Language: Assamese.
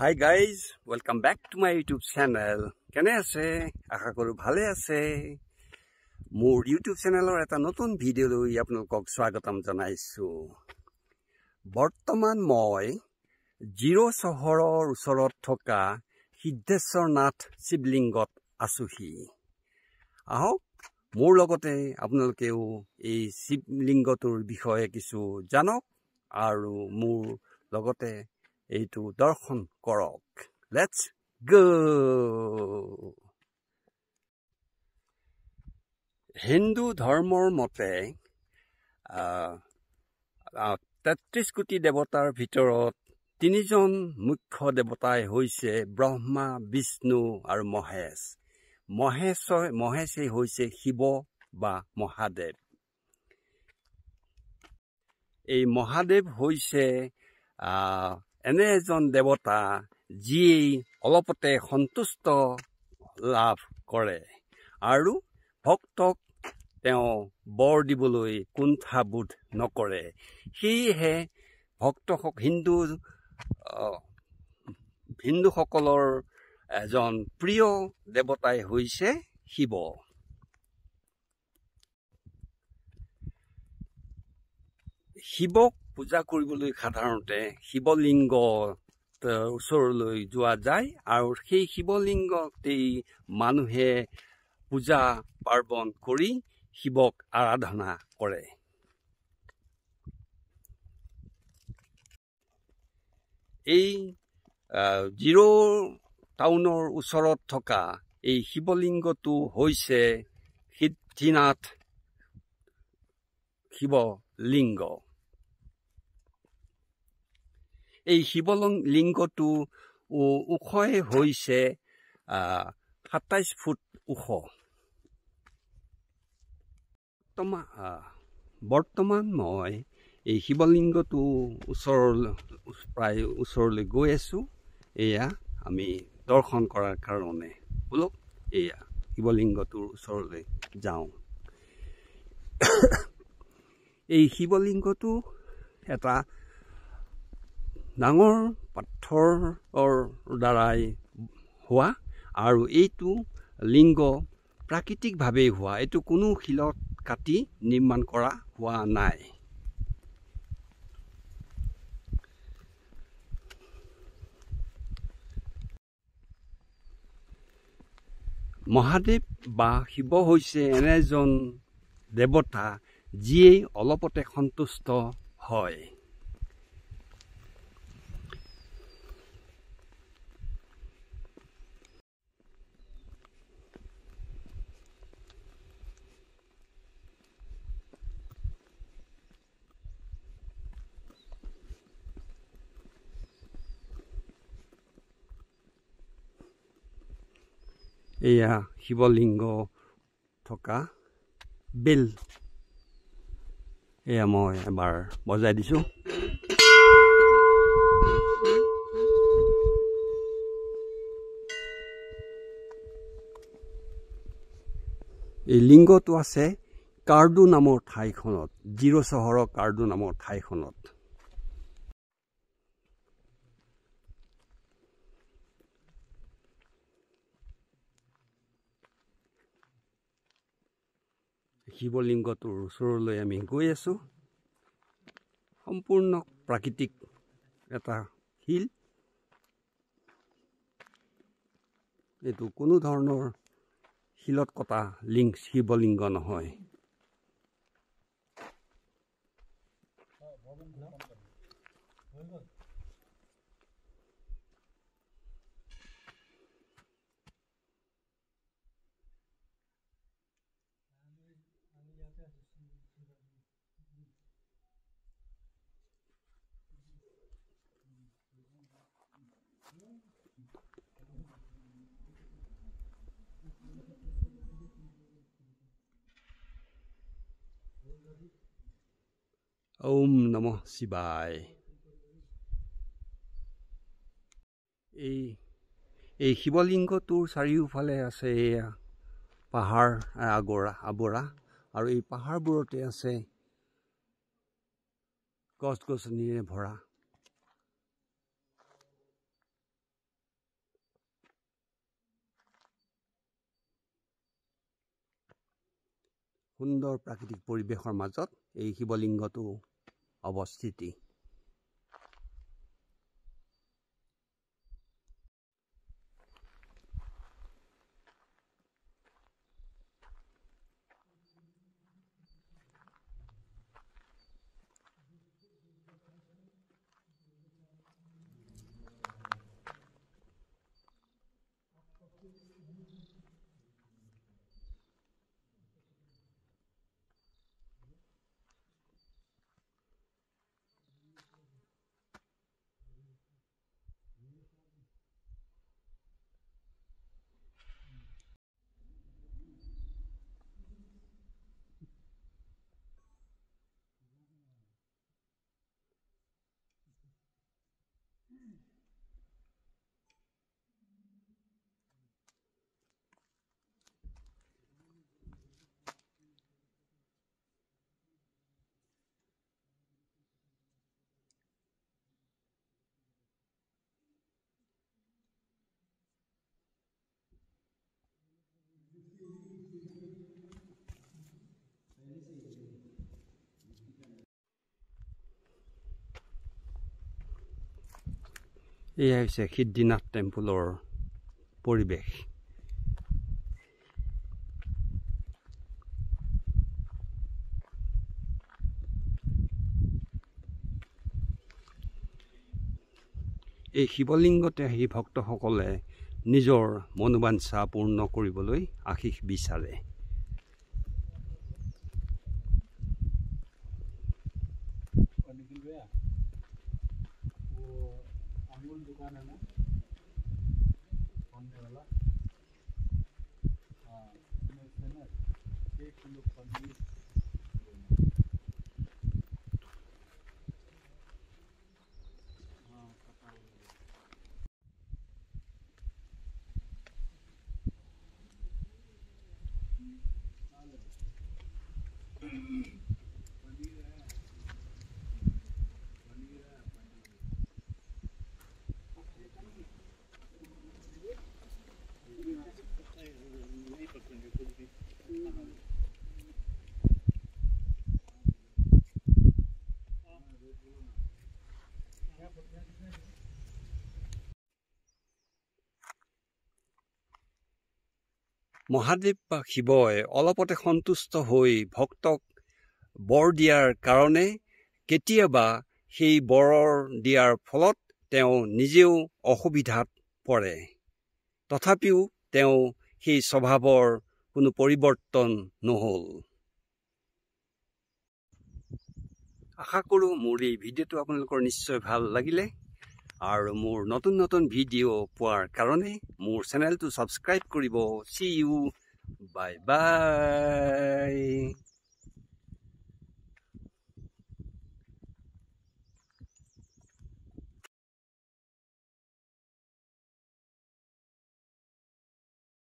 Hi guys, welcome back to my YouTube channel. কেনে আছে? আশা কৰো ভালে আছে। মোৰ YouTube চেনেলৰ এটা নতুন ভিডিও লৈ আপোনালোকক স্বাগতম জনাইছো। বৰ্তমান মই জিৰো চহৰৰ ওচৰত থকা সিদ্ধেশ্বৰনাথ শিৱলিংগত আছোহি। আহক মোৰ লগতে আপোনালোকেও এই শিৱলিংগটোৰ বিষয়ে কিছু জানক আৰু মোৰ লগতে এইটো দৰ্শন কৰক। Let's go! হিন্দু ধৰ্মৰ মতে ৩৩ কোটি দেৱতাৰ ভিতৰত ৩জন মুখ্য দেৱতাই হৈছে ব্ৰহ্মা, বিষ্ণু আৰু মহেশ। মহেশে হৈছে শিৱ বা মহাদেৱ। এই মহাদেৱ হৈছে এনে এজন দেৱতা যিয়ে অলপতে সন্তুষ্ট লাভ কৰে আৰু ভক্তক তেওঁ বৰ দিবলৈ কুণ্ঠাবোধ নকৰে। সেয়েহে হিন্দুসকলৰ এজন প্ৰিয় দেৱতাই হৈছে শিৱ। শিৱক পূজা কৰিবলৈ সাধাৰণতে শিৱলিংগ ওচৰলৈ যোৱা যায় আৰু সেই শিৱলিংগতেই মানুহে পূজা পাৰ্বণ কৰি শিৱক আৰাধনা কৰে। এই জিৰো টাউনৰ ওচৰত থকা এই শিৱলিংগটো হৈছে সিদ্ধিনাথ শিৱলিংগ। এই শিৱলিংগটো ওখই হৈছে ২৭ ফুট ওখ। বৰ্তমান মই এই শিৱলিংগটো প্ৰায় ওচৰলৈ গৈ আছো। এয়া আমি দৰ্শন কৰাৰ কাৰণে। বলক এয়া শিৱলিংগটোৰ ওচৰলৈ যাওঁ। এই শিৱলিংগটো এটা ডাঙৰ পাথৰৰ দ্বাৰাই হোৱা আৰু এইটো লিংগ প্ৰাকৃতিকভাৱে হোৱা। এইটো কোনো শিলত কাটি নিৰ্মাণ কৰা হোৱা নাই। মহাদেৱ বা শিৱ হৈছে এনে এজন দেৱতা যিয়ে অলপতে সন্তুষ্ট হয়। এয়া শিৱলিংগ থকা বেল। এয়া মই এবাৰ বজাই দিছো। এই লিংগটো আছে কাৰ্ডু নামৰ ঠাইখনত, জিৰো চহৰৰ কাৰ্ডু নামৰ ঠাইখনত। শিৱলিংগটোৰ ওচৰলৈ আমি গৈ আছো। সম্পূৰ্ণ প্ৰাকৃতিক এটা শিল। এইটো কোনো ধৰণৰ শিলত কটা শিৱলিংগ নহয়। ওম নমঃ শিৱায়। এই শিৱলিংগটোৰ চাৰিওফালে আছে পাহাৰ আৱৰা আৰু এই পাহাৰবোৰতে আছে গছ গছনিৰে ভৰা। সুন্দৰ প্ৰাকৃতিক পৰিৱেশৰ মাজত এই শিৱলিংগটো অৱস্থিতি। এয়া হৈছে সিদ্ধিনাথ টেম্পলৰ পৰিৱেশ। এই শিৱলিংগতে আহি ভক্তসকলে নিজৰ মনোবাঞ্ছা পূৰ্ণ কৰিবলৈ আশীষ বিচাৰে। दुकान है ना होने वाला हाँ इसमें ना 1 किलो पनीर हाँ पता মহাদেৱ বা শিৱই অলপতে সন্তুষ্ট হৈ ভক্তক বৰ দিয়াৰ কাৰণে কেতিয়াবা সেই বৰৰ দিয়াৰ ফলত তেওঁ নিজেও অসুবিধাত পৰে। তথাপিও তেওঁ সেই স্বভাৱৰ কোনো পৰিৱৰ্তন নহল। আশা কৰোঁ মোৰ এই ভিডিঅ'টো আপোনালোকৰ নিশ্চয় ভাল লাগিলে আৰু মোৰ নতুন নতুন ভিডিঅ' পোৱাৰ কাৰণে মোৰ চেনেলটো ছাবস্ক্ৰাইব কৰিব। See you. Bye bye.